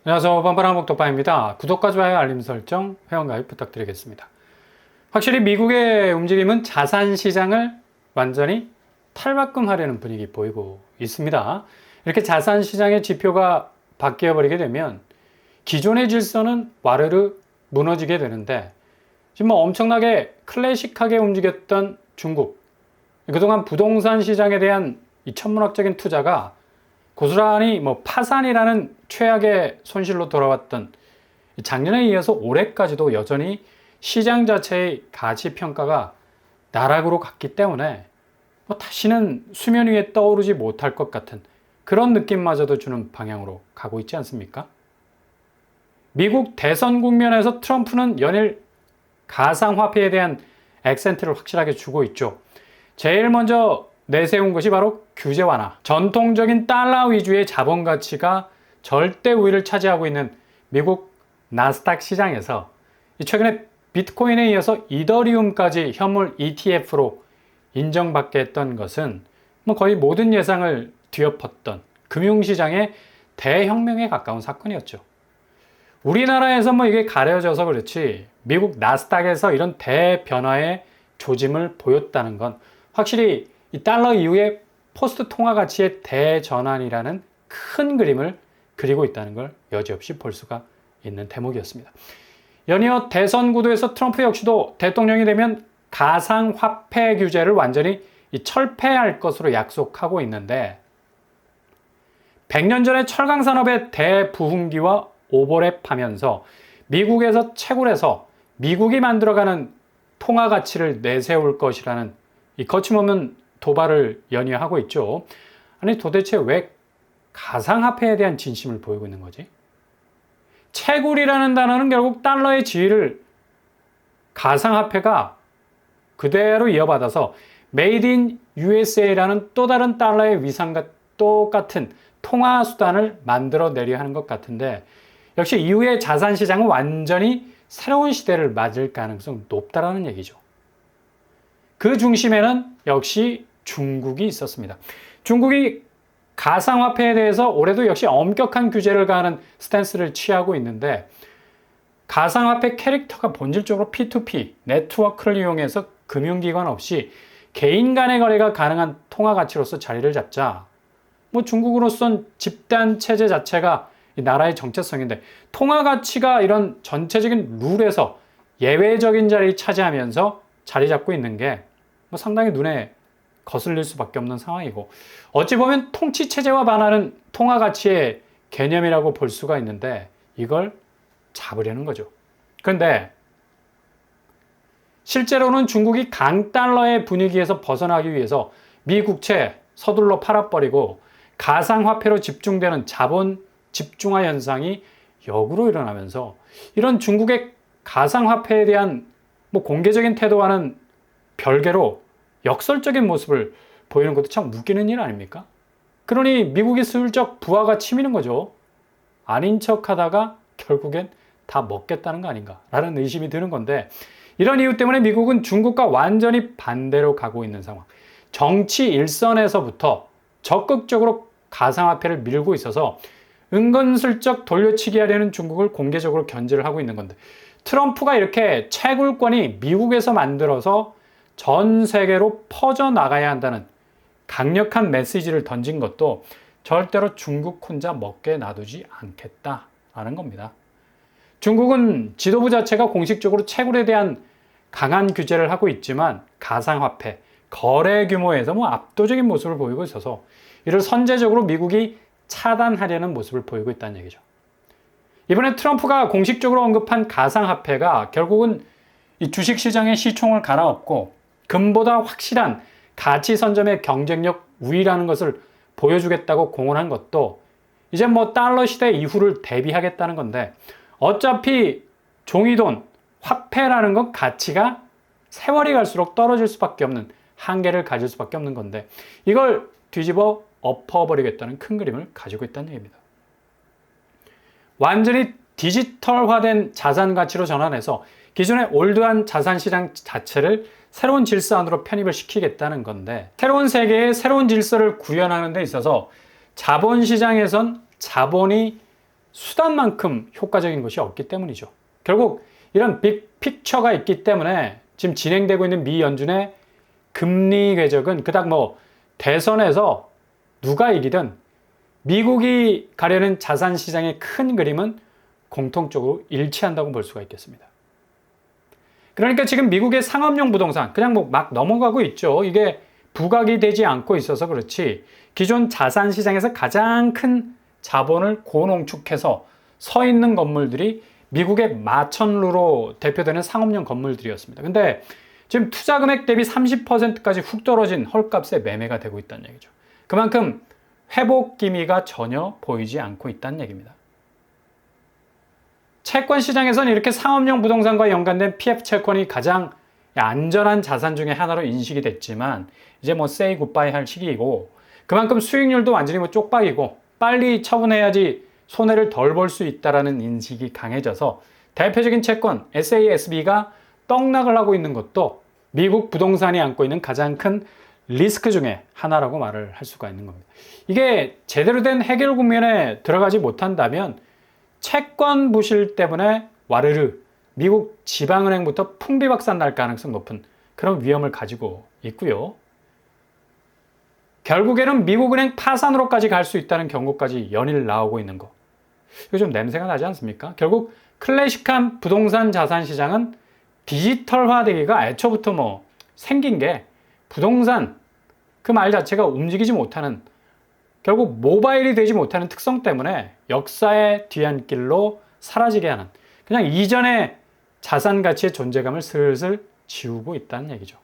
안녕하세요. 뻔뻔한목독방입니다. 구독과 좋아요, 알림 설정, 회원가입 부탁드리겠습니다. 확실히 미국의 움직임은 자산 시장을 완전히 탈바꿈하려는 분위기 보이고 있습니다. 이렇게 자산 시장의 지표가 바뀌어 버리게 되면 기존의 질서는 와르르 무너지게 되는데, 지금 엄청나게 클래식하게 움직였던 중국, 그동안 부동산 시장에 대한 이 천문학적인 투자가 고스란히 파산이라는 최악의 손실로 돌아왔던 작년에 이어서 올해까지도 여전히 시장 자체의 가치 평가가 나락으로 갔기 때문에 다시는 수면 위에 떠오르지 못할 것 같은 그런 느낌마저도 주는 방향으로 가고 있지 않습니까? 미국 대선 국면에서 트럼프는 연일 가상화폐에 대한 액센트를 확실하게 주고 있죠. 제일 먼저 내세운 것이 바로 규제 완화. 전통적인 달러 위주의 자본 가치가 절대 우위를 차지하고 있는 미국 나스닥 시장에서 최근에 비트코인에 이어서 이더리움까지 현물 ETF로 인정받게 했던 것은 거의 모든 예상을 뒤엎었던 금융시장의 대혁명에 가까운 사건이었죠. 우리나라에서 이게 가려져서 그렇지 미국 나스닥에서 이런 대변화의 조짐을 보였다는 건 확실히 이 달러 이후의 포스트 통화 가치의 대전환이라는 큰 그림을 그리고 있다는 걸 여지없이 볼 수가 있는 대목이었습니다. 연이어 대선 구도에서 트럼프 역시도 대통령이 되면 가상화폐 규제를 완전히 철폐할 것으로 약속하고 있는데, 100년 전에 철강산업의 대부흥기와 오버랩하면서 미국에서 채굴해서 미국이 만들어가는 통화 가치를 내세울 것이라는 이 거침없는 도발을 연이어하고 있죠. 아니 도대체 왜 가상화폐에 대한 진심을 보이고 있는 거지? 채굴이라는 단어는 결국 달러의 지위를 가상화폐가 그대로 이어받아서 메이드 인 USA라는 또 다른 달러의 위상과 똑같은 통화 수단을 만들어내려 하는 것 같은데, 역시 이후의 자산 시장은 완전히 새로운 시대를 맞을 가능성이 높다라는 얘기죠. 그 중심에는 역시 중국이 있었습니다. 중국이 가상화폐에 대해서 올해도 역시 엄격한 규제를 가하는 스탠스를 취하고 있는데, 가상화폐 캐릭터가 본질적으로 P2P, 네트워크를 이용해서 금융기관 없이 개인 간의 거래가 가능한 통화 가치로서 자리를 잡자, 중국으로선 집단 체제 자체가 이 나라의 정체성인데, 통화 가치가 이런 전체적인 룰에서 예외적인 자리를 차지하면서 자리 잡고 있는 게 상당히 눈에 거슬릴 수밖에 없는 상황이고, 어찌 보면 통치 체제와 반하는 통화 가치의 개념이라고 볼 수가 있는데, 이걸 잡으려는 거죠. 그런데 실제로는 중국이 강달러의 분위기에서 벗어나기 위해서 미국채 서둘러 팔아버리고 가상화폐로 집중되는 자본 집중화 현상이 역으로 일어나면서, 이런 중국의 가상화폐에 대한 공개적인 태도와는 별개로 역설적인 모습을 보이는 것도 참 웃기는 일 아닙니까? 그러니 미국이 슬쩍 부하가 치미는 거죠. 아닌 척 하다가 결국엔 다 먹겠다는 거 아닌가 라는 의심이 드는 건데, 이런 이유 때문에 미국은 중국과 완전히 반대로 가고 있는 상황. 정치 일선에서부터 적극적으로 가상화폐를 밀고 있어서 은근슬쩍 돌려치기 하려는 중국을 공개적으로 견제를 하고 있는 건데, 트럼프가 이렇게 채굴권이 미국에서 만들어서 전 세계로 퍼져나가야 한다는 강력한 메시지를 던진 것도 절대로 중국 혼자 먹게 놔두지 않겠다라는 겁니다. 중국은 지도부 자체가 공식적으로 채굴에 대한 강한 규제를 하고 있지만 가상화폐, 거래 규모에서 압도적인 모습을 보이고 있어서 이를 선제적으로 미국이 차단하려는 모습을 보이고 있다는 얘기죠. 이번에 트럼프가 공식적으로 언급한 가상화폐가 결국은 이 주식시장의 시총을 갈아엎고 금보다 확실한 가치 선점의 경쟁력 우위라는 것을 보여주겠다고 공언한 것도 이제 달러 시대 이후를 대비하겠다는 건데, 어차피 종이돈, 화폐라는 건 가치가 세월이 갈수록 떨어질 수밖에 없는 한계를 가질 수밖에 없는 건데, 이걸 뒤집어 엎어버리겠다는 큰 그림을 가지고 있다는 얘기입니다. 완전히 디지털화된 자산 가치로 전환해서 기존의 올드한 자산 시장 자체를 새로운 질서 안으로 편입을 시키겠다는 건데, 새로운 세계의 새로운 질서를 구현하는 데 있어서 자본시장에선 자본이 수단만큼 효과적인 것이 없기 때문이죠. 결국 이런 빅픽처가 있기 때문에 지금 진행되고 있는 미 연준의 금리 궤적은 그닥 대선에서 누가 이기든 미국이 가려는 자산 시장의 큰 그림은 공통적으로 일치한다고 볼 수가 있겠습니다. 그러니까 지금 미국의 상업용 부동산 그냥 막 넘어가고 있죠. 이게 부각이 되지 않고 있어서 그렇지 기존 자산 시장에서 가장 큰 자본을 고농축해서 서 있는 건물들이 미국의 마천루로 대표되는 상업용 건물들이었습니다. 근데 지금 투자 금액 대비 30%까지 훅 떨어진 헐값에 매매가 되고 있다는 얘기죠. 그만큼 회복 기미가 전혀 보이지 않고 있다는 얘기입니다. 채권 시장에서는 이렇게 상업용 부동산과 연관된 PF 채권이 가장 안전한 자산 중에 하나로 인식이 됐지만 이제 say goodbye 할 시기이고 그만큼 수익률도 완전히 쪽박이고 빨리 처분해야지 손해를 덜 볼 수 있다라는 인식이 강해져서 대표적인 채권 SASB가 떡락을 하고 있는 것도 미국 부동산이 안고 있는 가장 큰 리스크 중에 하나라고 말을 할 수가 있는 겁니다. 이게 제대로 된 해결 국면에 들어가지 못한다면 채권 부실 때문에 와르르 미국 지방은행부터 풍비박산 날 가능성 높은 그런 위험을 가지고 있고요. 결국에는 미국은행 파산으로까지 갈 수 있다는 경고까지 연일 나오고 있는 거. 이거 좀 냄새가 나지 않습니까? 결국 클래식한 부동산 자산 시장은 디지털화되기가 애초부터 생긴 게 부동산 그 말 자체가 움직이지 못하는 결국 모바일이 되지 못하는 특성 때문에 역사의 뒤안길로 사라지게 하는 그냥 이전의 자산 가치의 존재감을 슬슬 지우고 있다는 얘기죠.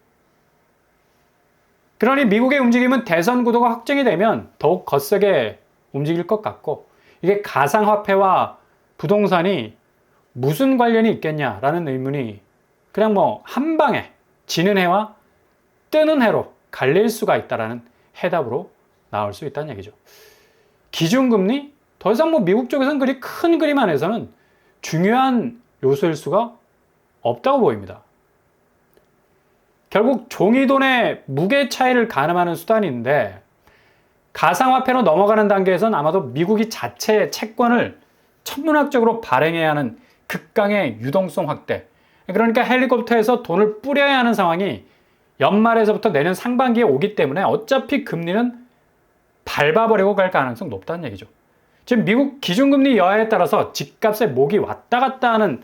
그러니 미국의 움직임은 대선 구도가 확정이 되면 더욱 거세게 움직일 것 같고 이게 가상화폐와 부동산이 무슨 관련이 있겠냐라는 의문이 그냥 한 방에 지는 해와 뜨는 해로 갈릴 수가 있다라는 해답으로 나올 수 있다는 얘기죠. 기준금리? 더 이상 미국 쪽에서는 그리 큰 그림 안에서는 중요한 요소일 수가 없다고 보입니다. 결국 종이돈의 무게 차이를 가늠하는 수단인데 가상화폐로 넘어가는 단계에서는 아마도 미국이 자체의 채권을 천문학적으로 발행해야 하는 극강의 유동성 확대 그러니까 헬리콥터에서 돈을 뿌려야 하는 상황이 연말에서부터 내년 상반기에 오기 때문에 어차피 금리는 밟아버리고 갈 가능성 높다는 얘기죠. 지금 미국 기준금리 여하에 따라서 집값의 목이 왔다 갔다 하는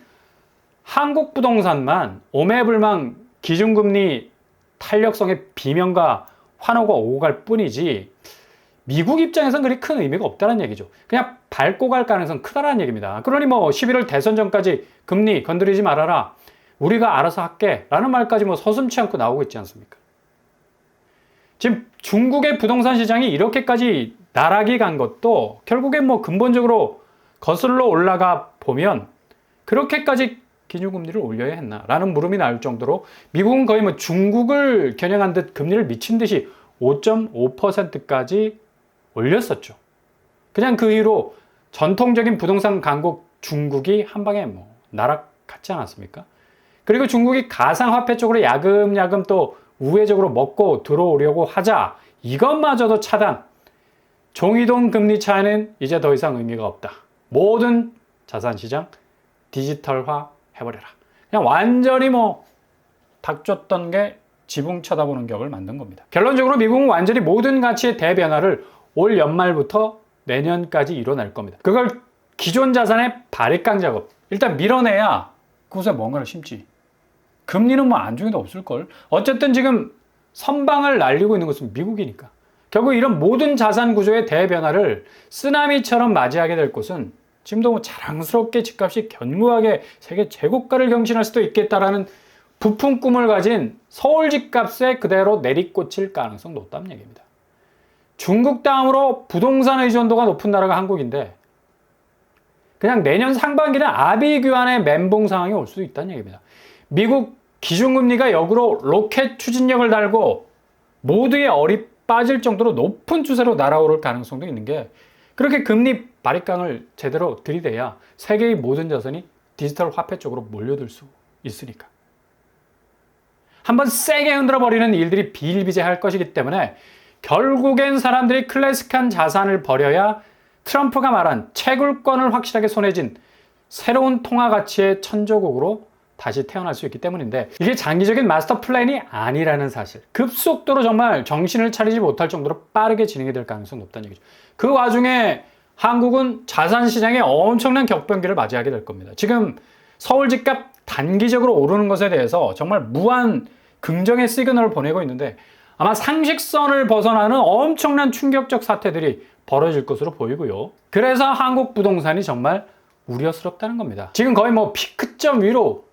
한국 부동산만 오매불망 기준금리 탄력성의 비명과 환호가 오고 갈 뿐이지 미국 입장에선 그리 큰 의미가 없다는 얘기죠. 그냥 밟고 갈 가능성 크다라는 얘기입니다. 그러니 11월 대선 전까지 금리 건드리지 말아라. 우리가 알아서 할게 라는 말까지 서슴치 않고 나오고 있지 않습니까? 지금 중국의 부동산 시장이 이렇게까지 나락이 간 것도 결국엔 근본적으로 거슬러 올라가 보면 그렇게까지 기준금리를 올려야 했나 라는 물음이 나올 정도로 미국은 거의 중국을 겨냥한 듯 금리를 미친 듯이 5.5%까지 올렸었죠. 그냥 그 이후로 전통적인 부동산 강국 중국이 한 방에 나락갔지 않았습니까? 그리고 중국이 가상화폐 쪽으로 야금야금 또 우회적으로 먹고 들어오려고 하자 이것마저도 차단. 종이돈 금리 차이는 이제 더 이상 의미가 없다. 모든 자산시장 디지털화 해버려라. 그냥 완전히 닥쳤던 게 지붕 쳐다보는 격을 만든 겁니다. 결론적으로 미국은 완전히 모든 가치의 대변화를 올 연말부터 내년까지 이뤄낼 겁니다. 그걸 기존 자산의 바리깡 작업 일단 밀어내야 그곳에 뭔가를 심지. 금리는 안중에도 없을걸. 어쨌든 지금 선방을 날리고 있는 것은 미국이니까. 결국 이런 모든 자산 구조의 대변화를 쓰나미처럼 맞이하게 될 곳은 지금도 자랑스럽게 집값이 견고하게 세계 제고가를 경신할 수도 있겠다라는 부푼 꿈을 가진 서울 집값에 그대로 내리꽂힐 가능성 높다는 얘기입니다. 중국 다음으로 부동산 의존도가 높은 나라가 한국인데 그냥 내년 상반기는 아비규환의 멘붕 상황이 올 수도 있다는 얘기입니다. 미국 기준금리가 역으로 로켓 추진력을 달고 모두의 얼이 빠질 정도로 높은 추세로 날아오를 가능성도 있는 게 그렇게 금리 바리깡을 제대로 들이대야 세계의 모든 자산이 디지털 화폐 쪽으로 몰려들 수 있으니까. 한번 세게 흔들어 버리는 일들이 비일비재할 것이기 때문에 결국엔 사람들이 클래식한 자산을 버려야 트럼프가 말한 채굴권을 확실하게 손에 쥔 새로운 통화 가치의 천조국으로 다시 태어날 수 있기 때문인데, 이게 장기적인 마스터 플랜이 아니라는 사실, 급속도로 정말 정신을 차리지 못할 정도로 빠르게 진행이 될 가능성이 높다는 얘기죠. 그 와중에 한국은 자산시장에 엄청난 격변기를 맞이하게 될 겁니다. 지금 서울 집값 단기적으로 오르는 것에 대해서 정말 무한 긍정의 시그널을 보내고 있는데, 아마 상식선을 벗어나는 엄청난 충격적 사태들이 벌어질 것으로 보이고요. 그래서 한국 부동산이 정말 우려스럽다는 겁니다. 지금 거의 뭐 피크점 위로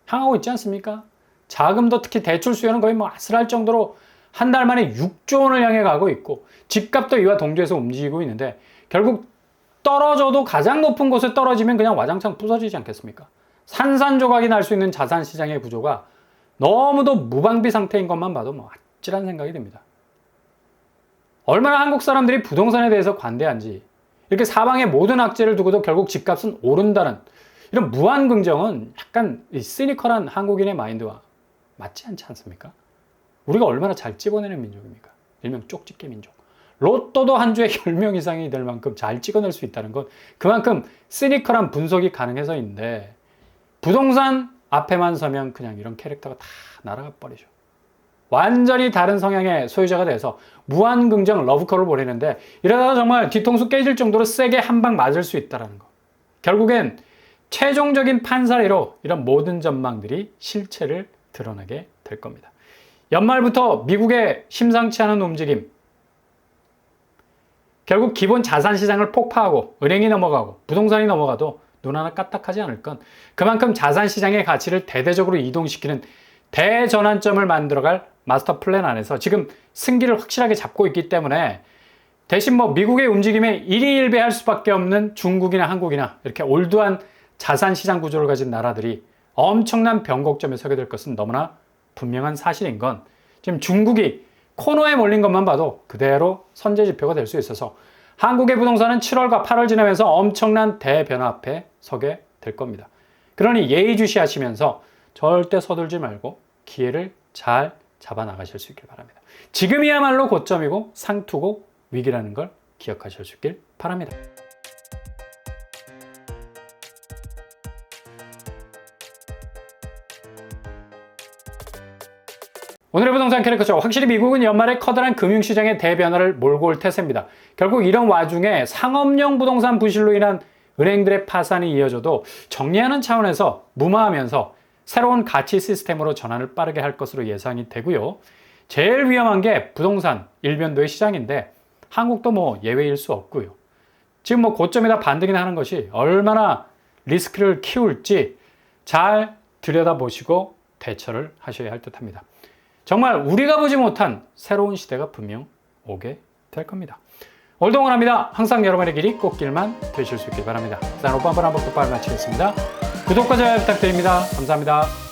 향하고 있지 않습니까? 자금도, 특히 대출 수요는 거의 뭐 아슬할 정도로 한 달 만에 6조 원을 향해 가고 있고, 집값도 이와 동조해서 움직이고 있는데, 결국 떨어져도 가장 높은 곳에 떨어지면 그냥 와장창 부서지지 않겠습니까? 산산조각이 날 수 있는 자산시장의 구조가 너무도 무방비 상태인 것만 봐도 뭐 아찔한 생각이 듭니다. 얼마나 한국 사람들이 부동산에 대해서 관대한지, 이렇게 사방에 모든 악재를 두고도 결국 집값은 오른다는 이런 무한 긍정은 약간 시니컬한 한국인의 마인드와 맞지 않지 않습니까? 우리가 얼마나 잘 찍어내는 민족입니까? 일명 쪽집게 민족. 로또도 한 주에 10명 이상이 될 만큼 잘 찍어낼 수 있다는 건 그만큼 시니컬한 분석이 가능해서인데, 부동산 앞에만 서면 그냥 이런 캐릭터가 다 날아가 버리죠. 완전히 다른 성향의 소유자가 돼서 무한 긍정 러브콜을 보내는데, 이러다가 정말 뒤통수 깨질 정도로 세게 한 방 맞을 수 있다는 거. 결국엔 최종적인 판사리로 이런 모든 전망들이 실체를 드러나게 될 겁니다. 연말부터 미국의 심상치 않은 움직임, 결국 기본 자산시장을 폭파하고 은행이 넘어가고 부동산이 넘어가도 눈 하나 까딱하지 않을 건, 그만큼 자산시장의 가치를 대대적으로 이동시키는 대전환점을 만들어갈 마스터 플랜 안에서 지금 승기를 확실하게 잡고 있기 때문에, 대신 뭐 미국의 움직임에 일희일비할 수밖에 없는 중국이나 한국이나 이렇게 올드한 자산시장 구조를 가진 나라들이 엄청난 변곡점에 서게 될 것은 너무나 분명한 사실인 건, 지금 중국이 코너에 몰린 것만 봐도 그대로 선제지표가 될 수 있어서 한국의 부동산은 7월과 8월 지나면서 엄청난 대변화 앞에 서게 될 겁니다. 그러니 예의주시하시면서 절대 서둘지 말고 기회를 잘 잡아 나가실 수 있길 바랍니다. 지금이야말로 고점이고 상투고 위기라는 걸 기억하실 수 있길 바랍니다. 오늘의 부동산 캐릭터죠. 확실히 미국은 연말에 커다란 금융시장의 대변화를 몰고 올 태세입니다. 결국 이런 와중에 상업용 부동산 부실로 인한 은행들의 파산이 이어져도 정리하는 차원에서 무마하면서 새로운 가치 시스템으로 전환을 빠르게 할 것으로 예상이 되고요. 제일 위험한 게 부동산 일변도의 시장인데, 한국도 뭐 예외일 수 없고요. 지금 뭐 고점이다 반등이나 하는 것이 얼마나 리스크를 키울지 잘 들여다보시고 대처를 하셔야 할 듯합니다. 정말 우리가 보지 못한 새로운 시대가 분명 오게 될 겁니다. 오늘도 응원합니다. 항상 여러분의 길이 꽃길만 되실 수 있길 바랍니다. 자, 오빠 한번 한번 끝발 마치겠습니다. 구독과 좋아요 부탁드립니다. 감사합니다.